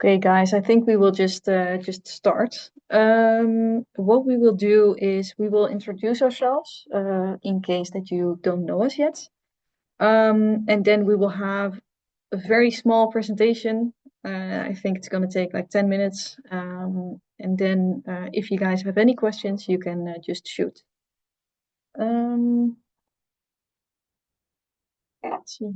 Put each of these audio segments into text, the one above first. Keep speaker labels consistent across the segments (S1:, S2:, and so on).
S1: Okay, guys, I think we will just start. What we will do is we will introduce ourselves in case that you don't know us yet. And then we will have a very small presentation. I think it's going to take like 10 minutes. And then if you guys have any questions, you can just shoot. Let's see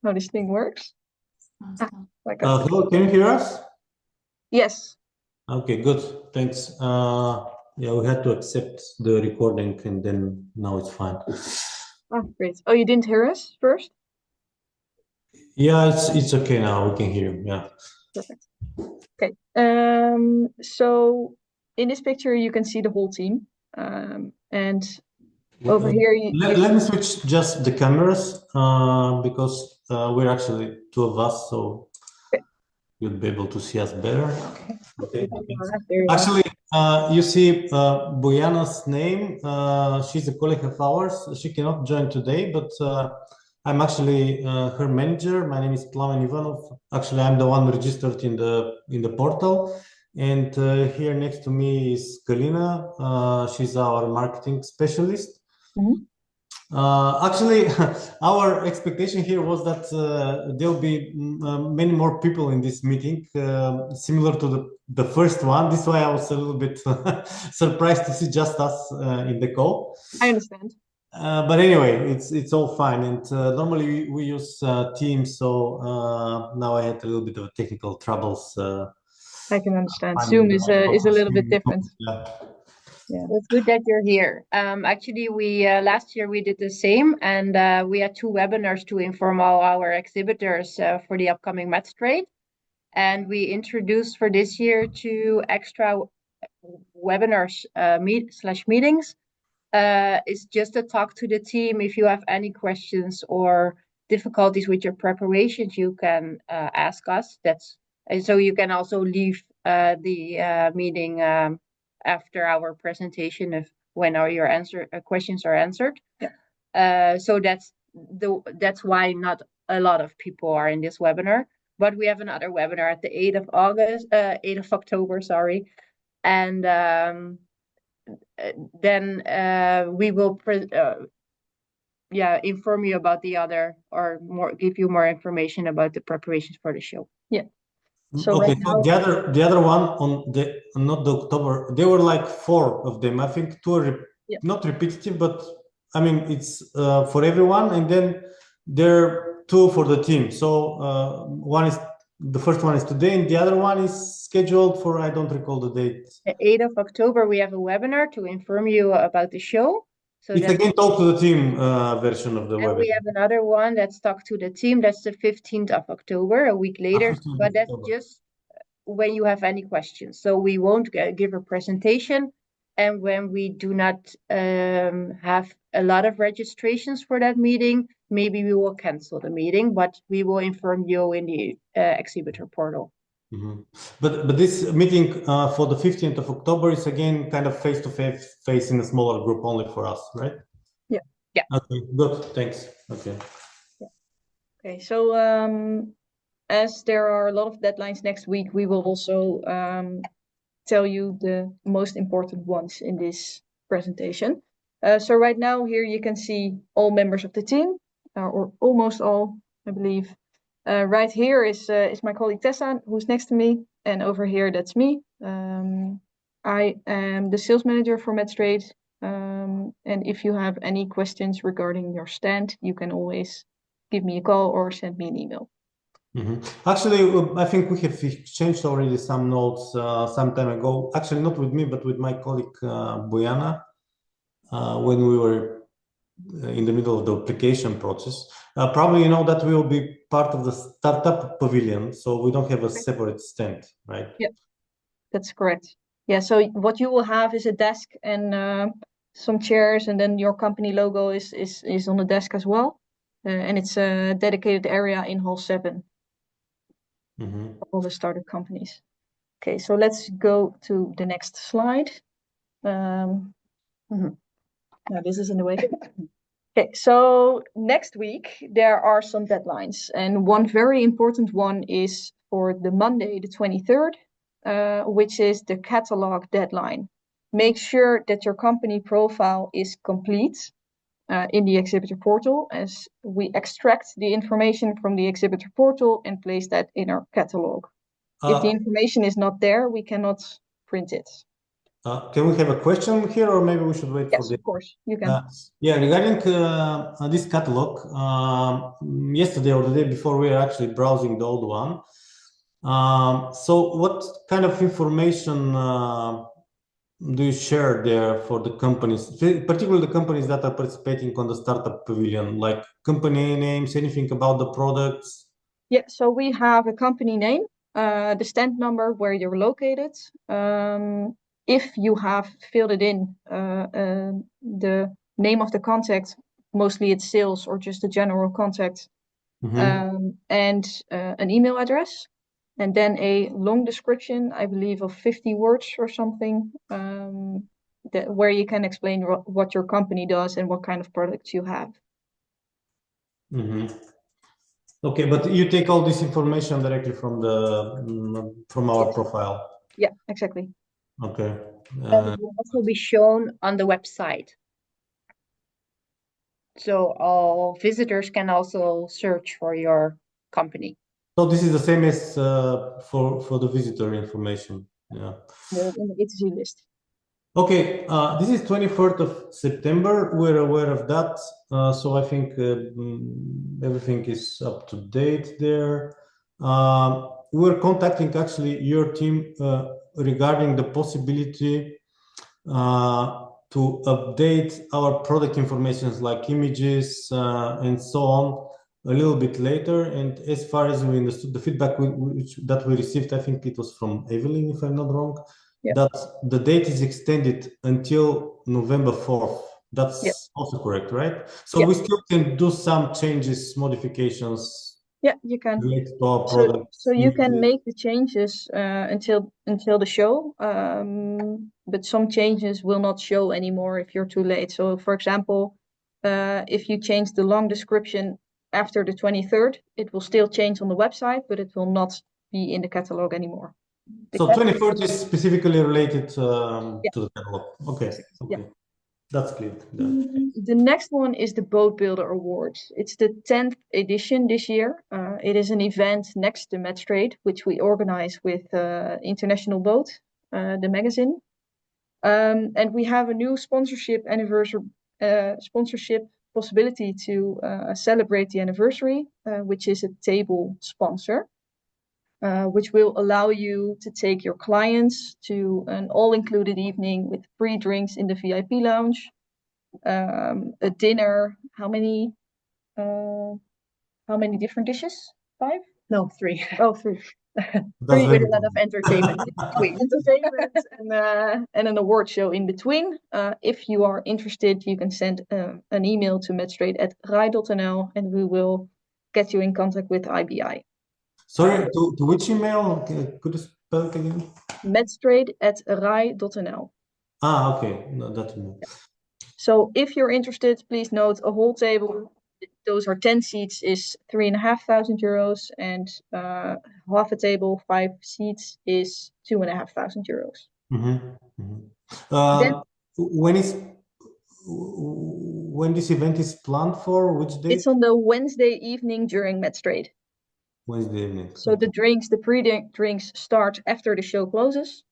S1: how this thing works.
S2: Hello, can you hear us?
S1: Yes.
S2: Okay, good. Thanks. Yeah, we had to accept the recording and then now it's fine.
S1: Oh, great. Oh, you didn't hear us first?
S2: Yeah, it's okay now. We can hear you. Yeah.
S1: Perfect. Okay. So in this picture, you can see the whole team. And over here,
S2: Let me switch just the cameras because we're actually two of us, so you'll be able to see us better. Okay. Actually, you see Bojana's name. She's a colleague of ours. She cannot join today, but I'm actually her manager. My name is Plamen Ivanov. Actually, I'm the one registered in the portal. And here next to me is Galina. She's our marketing specialist. Actually, our expectation here was that there'll be many more people in this meeting, similar to the first one. This is why I was a little bit surprised to see just us in the call.
S1: I understand.
S2: But anyway, it's all fine. And normally we use Teams, so now I had a little bit of technical troubles.
S1: I can understand. Zoom is a little bit different.
S3: Yeah, it's good that you're here. Actually, we last year we did the same, and we had two webinars to inform all our exhibitors for the upcoming Metstrade. And we introduced for this year two extra webinars meetings. It's just a talk to the team. If you have any questions or difficulties with your preparations, you can ask us. And so you can also leave the meeting after our presentation when your questions are answered.
S1: Yeah.
S3: So that's why not a lot of people are in this webinar. But we have another webinar at the 8th of October, sorry. And then we will inform you about the other, or give you more information about the preparations for the show.
S1: Yeah.
S2: So okay, so the other one on not the October, there were like 4 of them. I think 2 are not repetitive, but I mean it's for everyone, and then there are 2 for the team. So the first one is today, and the other one is scheduled for, I don't recall the date.
S3: The 8th of October, we have a webinar to inform you about the show.
S2: So it's again talk to the team version of the webinar.
S3: We have another one that's talk to the team. That's the 15th of October, a week later. But that's just when you have any questions. So we won't give a presentation. And when we do not have a lot of registrations for that meeting, maybe we will cancel the meeting, but we will inform you in the Exhibitor portal.
S2: Mm-hmm. But this meeting for the 15th of October is again kind of face-to-face in a smaller group only for us, right?
S1: Yeah.
S3: Yeah.
S2: Okay, good. Thanks. Okay.
S1: Yeah. Okay, so as there are a lot of deadlines next week, we will also tell you the most important ones in this presentation. So right now here you can see all members of the team, or almost all, I believe. Right here is my colleague Tessa, who's next to me, and over here that's me. I am the sales manager for Metstrade, and if you have any questions regarding your stand, you can always give me a call or send me an email.
S2: Mm-hmm. Actually, I think we have exchanged already some notes some time ago. Actually, not with me, but with my colleague Bojana, when we were in the middle of the application process. Probably you know that we will be part of the startup pavilion, so we don't have a separate stand, right?
S1: Yeah, that's correct. Yeah, so what you will have is a desk and some chairs, and then your company logo is on the desk as well. And it's a dedicated area in Hall 7 for all the startup companies. Okay, so let's go to the next slide. Now this is in the way. Okay, so next week there are some deadlines, and one very important one is for the Monday, the 23rd, which is the catalog deadline. Make sure that your company profile is complete in the Exhibitor portal, as we extract the information from the Exhibitor portal and place that in our catalog. If the information is not there, we cannot print it.
S2: Can we have a question here, or maybe we should wait for
S1: Yes,
S2: the...
S1: of course, you can.
S2: Yeah, regarding this catalog, yesterday or the day before, we were actually browsing the old one. So what kind of information do you share there for the companies, particularly the companies that are participating on the Startup Pavilion, like company names, anything about the products?
S1: Yeah, so we have a company name, the stand number, where you're located. If you have filled it in, the name of the contact, mostly it's sales or just a general contact, and an email address, and then a long description, I believe of 50 words or something, where you can explain what your company does and what kind of products you have.
S2: Okay, but you take all this information directly from our profile.
S1: Yeah, exactly.
S2: Okay.
S3: It will also be shown on the website. So all visitors can also search for your company.
S2: So this is the same as for the visitor information. Yeah.
S1: In the A2Z list.
S2: Okay, this is 23rd of September. We're aware of that. So I think everything is up to date there. We're contacting actually your team regarding the possibility to update our product informations like images and so on a little bit later. And as far as we understood, the feedback that we received, I think it was from Evelyn, if I'm not wrong, that the date is extended until November 4th. That's also correct, right? So we still can do some changes, modifications.
S1: Yeah, you can.
S2: Related to our product.
S1: So you can make the changes until the show, but some changes will not show anymore if you're too late. So, for example, if you change the long description after the 23rd, it will still change on the website, but it will not be in the catalog anymore.
S2: So 24th is specifically related to the catalog. Okay.
S1: Yeah.
S2: That's clear.
S1: The next one is the Boat Builder Awards. It's the 10th edition this year. It is an event next to Metstrade, which we organize with International Boat, the magazine. And we have a new sponsorship possibility to celebrate the anniversary, which is a table sponsor, which will allow you to take your clients to an all-included evening with free drinks in the VIP lounge. A dinner. How many different dishes? 5?
S3: No, 3.
S1: Oh, 3.
S3: 3 with a lot of entertainment in between.
S1: And an award show in between. If you are interested, you can send an email to metstrade@rai.nl, and we will get you in contact with IBI.
S2: Sorry, to which email? Could you spell it again?
S1: metstrade@rai.nl.
S2: Okay. No, that email.
S1: So if you're interested, please note a whole table. Those are 10 seats is €3,500, and half a table, 5 seats is €2,500.
S2: When this event is planned for, which day?
S1: It's on the Wednesday evening during Metstrade.
S2: Wednesday evening.
S1: So the pre-drinks start after the show closes.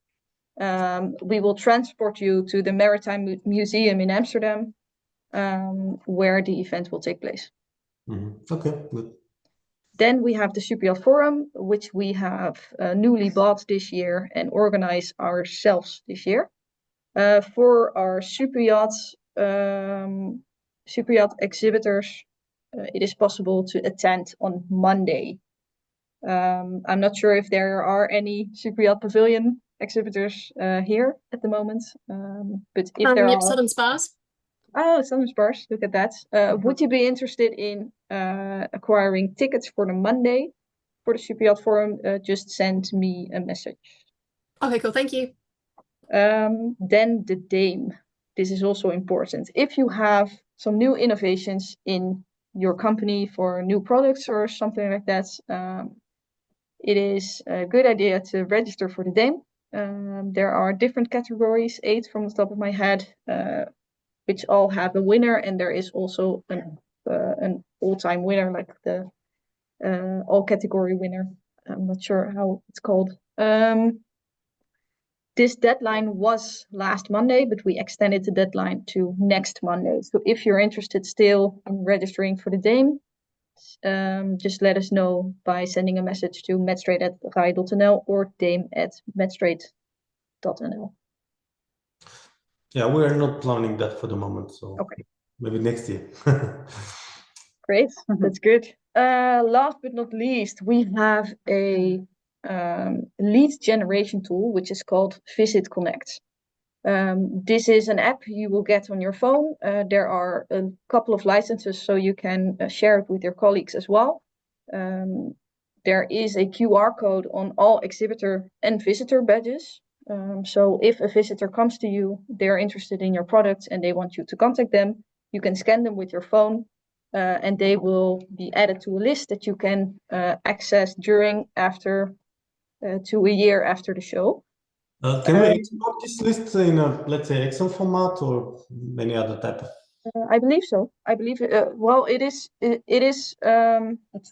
S1: We will transport you to the Maritime Museum in Amsterdam, where the event will take place.
S2: Okay, good.
S1: Then we have the Superyacht Forum, which we have newly bought this year and organized ourselves this year. For our superyacht exhibitors, it is possible to attend on Monday. I'm not sure if there are any Superyacht Pavilion exhibitors here at the moment, but if there are...
S4: Southern Spars.
S1: Oh, Southern Spars, look at that. Would you be interested in acquiring tickets for the Monday for the Superyacht Forum? Just send me a message.
S4: Okay, cool, thank you.
S1: Then the Dame. This is also important. If you have some new innovations in your company for new products or something like that, it is a good idea to register for the Dame. There are different categories, 8 from the top of my head, which all have a winner, and there is also an all-time winner, like the all-category winner. I'm not sure how it's called. This deadline was last Monday, but we extended the deadline to next Monday. So if you're interested still in registering for the Dame, just let us know by sending a message to metstrade@rai.nl or dame@metstrade.nl.
S2: Yeah, we are not planning that for the moment, so
S1: okay,
S2: maybe next year.
S1: Great, that's good. Last but not least, we have a lead generation tool, which is called Visit Connect. This is an app you will get on your phone. There are a couple of licenses, so you can share it with your colleagues as well. There is a QR code on all exhibitor and visitor badges. So if a visitor comes to you, they're interested in your products and they want you to contact them, you can scan them with your phone, and they will be added to a list that you can access during, after, to a year after the show.
S2: Can we export this list in a, let's say, Excel format or any other type of?
S1: I believe so. I believe well, it is a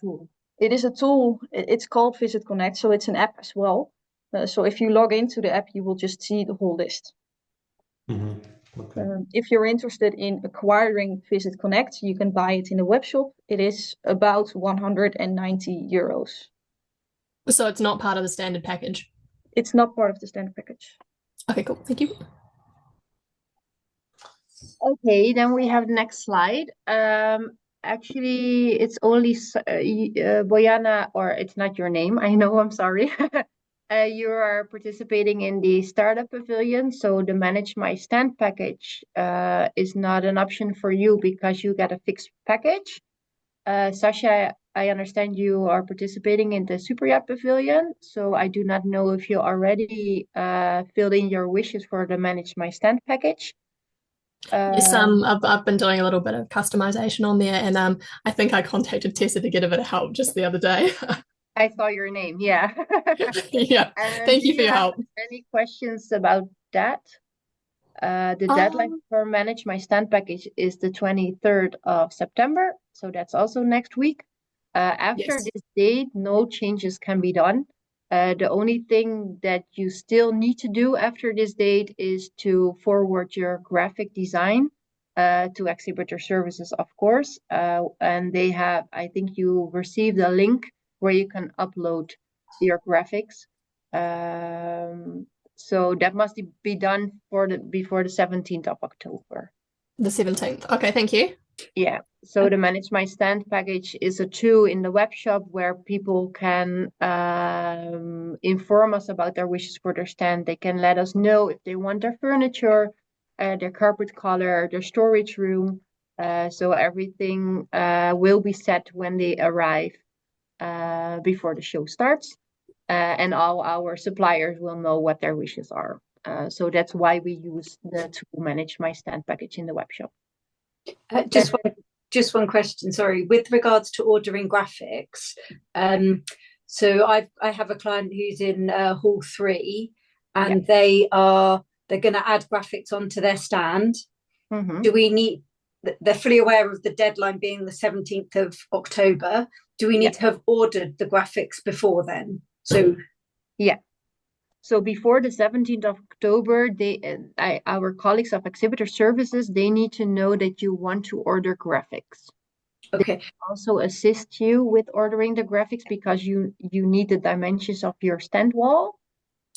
S1: tool. It is a tool. It's called Visit Connect, so it's an app as well. So if you log into the app, you will just see the whole list.
S2: Okay.
S1: If you're interested in acquiring Visit Connect, you can buy it in a web shop. It is about €190.
S4: So it's not part of the standard package?
S1: It's not part of the standard package.
S4: Okay, cool. Thank you.
S3: Okay, then we have the next slide. Actually, it's only Bojana, or it's not your name. I know, I'm sorry. You are participating in the startup pavilion, so the Manage My Stand package is not an option for you because you get a fixed package. Sasha, I understand you are participating in the Super Yacht Pavilion, so I do not know if you already filled in your wishes for the Manage My Stand package.
S4: Yes, I've been doing a little bit of customization on there, and I think I contacted Tessa to get a bit of help just the other day.
S3: I saw your name, yeah.
S4: Yeah, thank you for your help.
S3: Any questions about that? The deadline for Manage My Stand package is the 23rd of September, so that's also next week. After this date, no changes can be done. The only thing that you still need to do after this date is to forward your graphic design to Exhibitor Services, of course. And they have, I think you received a link where you can upload your graphics. So that must be done before the 17th of October.
S4: The 17th. Okay, thank you.
S3: Yeah, so the Manage My Stand package is a tool in the web shop where people can inform us about their wishes for their stand. They can let us know if they want their furniture, their carpet color, their storage room. So everything will be set when they arrive before the show starts. And all our suppliers will know what their wishes are. So that's why we use the tool Manage My Stand package in the web shop.
S5: Just one question, sorry. With regards to ordering graphics, so I have a client who's in Hall 3, and they're going to add graphics onto their stand. Do we need? They're fully aware of the deadline being the 17th of October. Do we need to have ordered the graphics before then? So
S3: So before the 17th of October, our colleagues of Exhibitor Services, they need to know that you want to order graphics.
S5: Okay.
S3: They also assist you with ordering the graphics because you need the dimensions of your stand wall.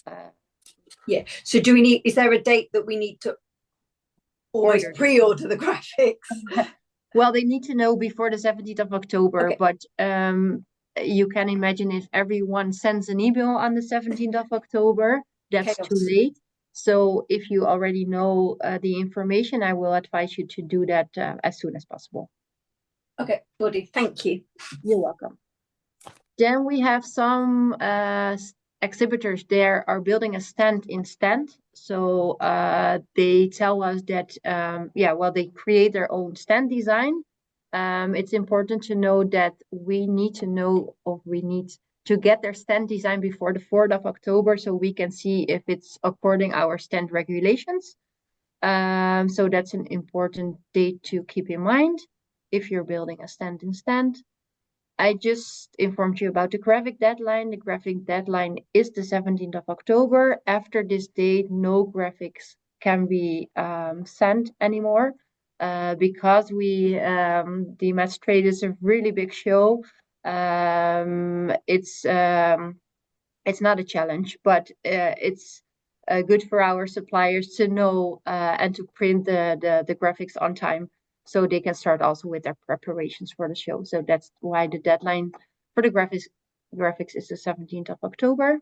S5: So is there a date that we need to almost pre-order the graphics?
S3: Well, they need to know before the 17th of October, but you can imagine if everyone sends an email on the 17th of October, that's too late. So if you already know the information, I will advise you to do that as soon as possible.
S5: Okay, Lottie, thank you.
S3: You're welcome. Then we have some exhibitors there are building a stand in stand. So they tell us that, they create their own stand design. It's important to know that we need to get their stand design before the 4th of October so we can see if it's according our stand regulations. So that's an important date to keep in mind if you're building a stand in stand. I just informed you about the graphic deadline. The graphic deadline is the 17th of October. After this date, no graphics can be sent anymore because the Metstrade is a really big show. It's not a challenge, but it's good for our suppliers to know and to print the graphics on time, so they can start also with their preparations for the show. So that's why the deadline for the graphics is the 17th of October.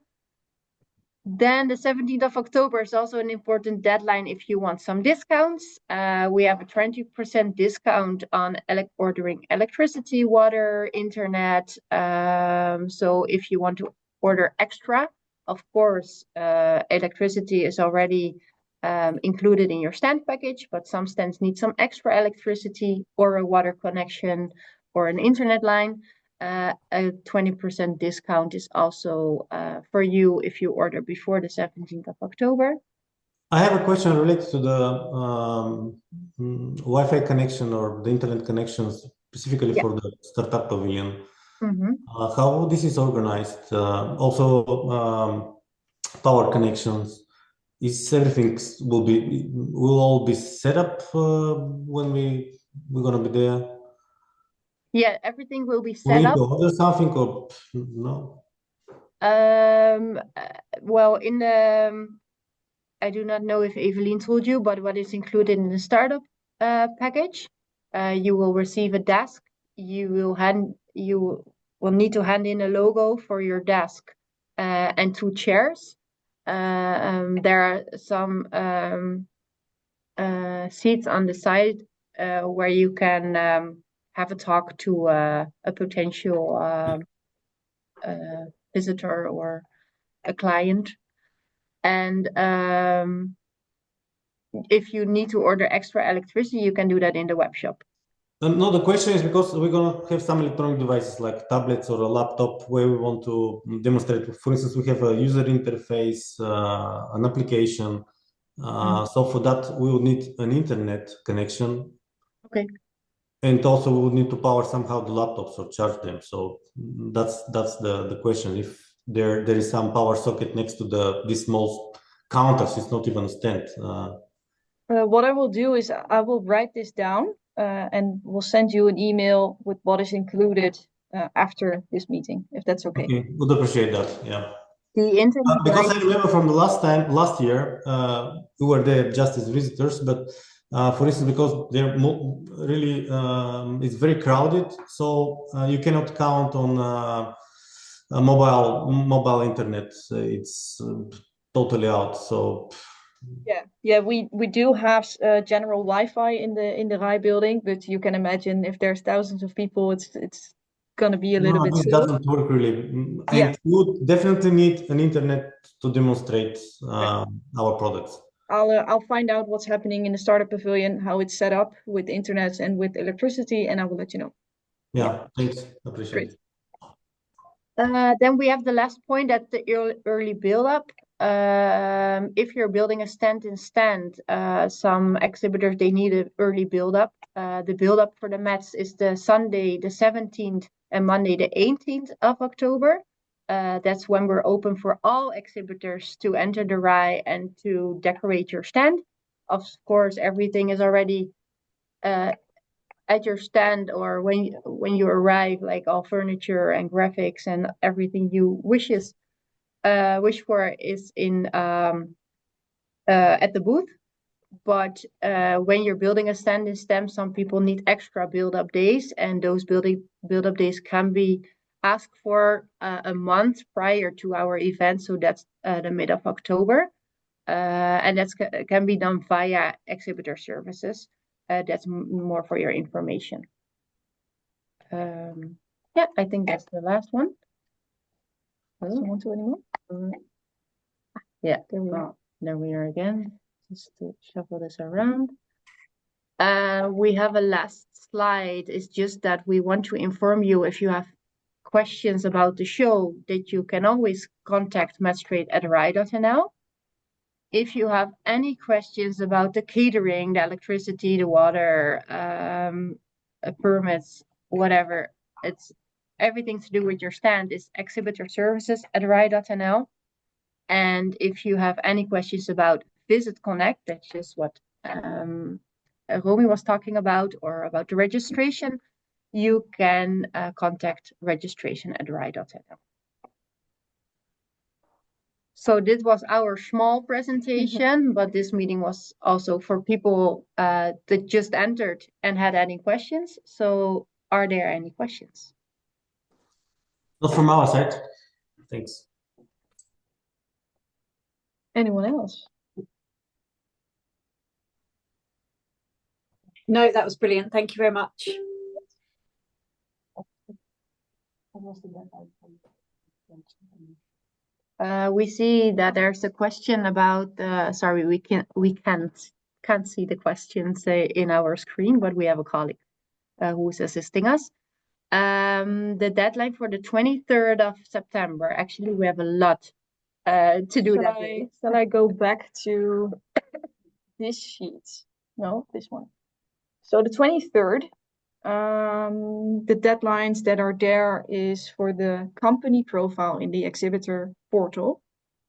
S3: Then the 17th of October is also an important deadline if you want some discounts. We have a 20% discount on ordering electricity, water, internet. So if you want to order extra, of course, electricity is already included in your stand package, but some stands need some extra electricity or a water connection or an internet line. A 20% discount is also for you if you order before the 17th of October.
S2: I have a question related to the Wi-Fi connection or the internet connections, specifically for the startup pavilion. How this is organized? Also, power connections. Is everything will all be set up when we're gonna be there?
S3: Yeah, everything will be set up.
S2: We need to order something or no?
S3: Well, I do not know if Evelien told you, but what is included in the startup package, you will receive a desk. You will need to hand in a logo for your desk and 2 chairs. There are some seats on the side where you can have a talk to a potential visitor or a client. And if you need to order extra electricity, you can do that in the web shop.
S2: No, the question is because we're going to have some electronic devices like tablets or a laptop where we want to demonstrate. For instance, we have a user interface, an application. So for that, we will need an internet connection.
S3: Okay.
S2: And also we will need to power somehow the laptops or charge them. So that's the question. If there is some power socket next to these small counters, it's not even a stand.
S1: What I will do is I will write this down and we'll send you an email with what is included after this meeting, if that's okay.
S2: Okay, would appreciate that. Yeah.
S1: The internet
S2: because I remember from the last year, we were there just as visitors, but for instance, because they're really it's very crowded, so you cannot count on a mobile internet. It's totally out. So
S1: yeah, we do have general Wi-Fi in the RAI building, but you can imagine if there's thousands of people, it's gonna be a little bit.
S2: It doesn't work really, and you would definitely need an internet to demonstrate our products.
S1: I'll find out what's happening in the startup pavilion, how it's set up with internet and with electricity, and I will let you know.
S2: Yeah, thanks. Appreciate it.
S3: Then we have the last point at the early build-up. If you're building a stand in stand, some exhibitors, they need an early build-up. The build-up for the Mets is the Sunday, the 17th and Monday, the 18th of October. That's when we're open for all exhibitors to enter the RAI and to decorate your stand. Of course, everything is already at your stand, or when you arrive, like all furniture and graphics and everything you wish for is in at the booth. But when you're building a stand in STEM, some people need extra build-up days, and those build-up days can be asked for a month prior to our event. So that's the mid of October, and that can be done via exhibitor services. That's more for your information. Yeah, I think that's the last one.
S1: Doesn't want to anymore?
S3: Yeah,
S1: There we are.
S3: there we are again. Just to shuffle this around. We have a last slide. It's just that we want to inform you if you have questions about the show that you can always contact Metstrade@rai.nl. If you have any questions about the catering, the electricity, the water, permits, whatever, it's everything to do with your stand is Exhibitor services@rai.nl. And if you have any questions about Visit Connect, that's just what Romy was talking about, or about the registration, you can contact registration@rai.nl. So this was our small presentation, but this meeting was also for people that just entered and had any questions. So are there any questions?
S2: Not from our side. Thanks.
S1: Anyone else?
S5: No, that was brilliant. Thank you very much.
S3: We see that there's a question about. Sorry, we can't see the questions in our screen, but we have a colleague who is assisting us. The deadline for the 23rd of September. Actually, we have a lot to do that day.
S1: Shall I go back to this sheet? No, this one. So the 23rd, the deadlines that are there is for the company profile in the Exhibitor portal.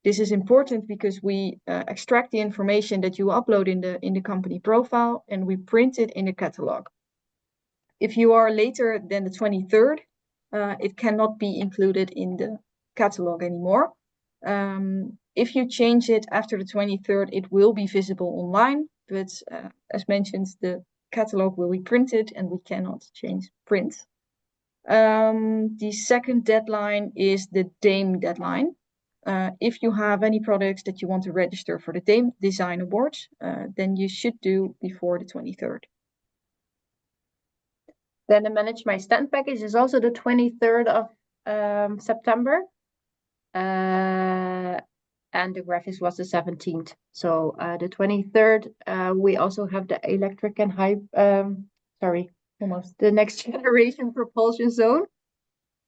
S1: This is important because we extract the information that you upload in the company profile and we print it in the catalog. If you are later than the 23rd, it cannot be included in the catalog anymore. If you change it after the 23rd, it will be visible online, but as mentioned, the catalog will be printed and we cannot change print. The second deadline is the DAME deadline. If you have any products that you want to register for the DAME Design Awards, then you should do before the 23rd.
S3: Then the Manage My Stand package is also the 23rd of September. And the graphics was the 17th. So the 23rd, we also have the electric and the next generation propulsion zone.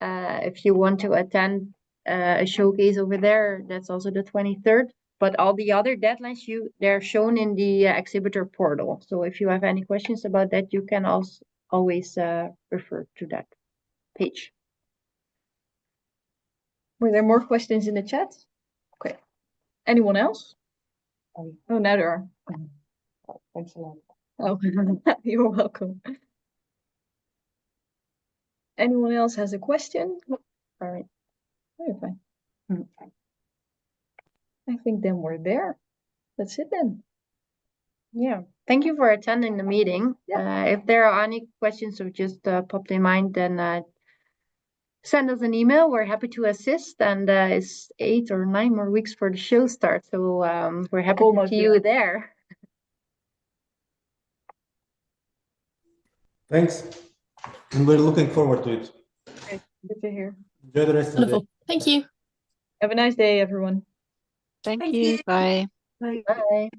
S3: If you want to attend a showcase over there, that's also the 23rd. But all the other deadlines, they're shown in the Exhibitor portal. So if you have any questions about that, you can also always refer to that page.
S1: Were there more questions in the chat? Okay. Anyone else? Oh, now there are.
S3: Thanks a lot.
S1: Oh, you're welcome. Anyone else has a question? All right. Very fine. I think then we're there. That's it then.
S3: Yeah. Thank you for attending the meeting.
S1: Yeah.
S3: If there are any questions or just popped in mind, then send us an email. We're happy to assist. And it's 8 or 9 more weeks for the show start. So we're happy to see you there.
S2: Thanks. And we're looking forward to it.
S1: Okay, good to hear.
S2: Enjoy the rest of the day.
S4: Wonderful. Thank you.
S1: Have a nice day, everyone.
S6: Thank you. Bye.
S3: Bye.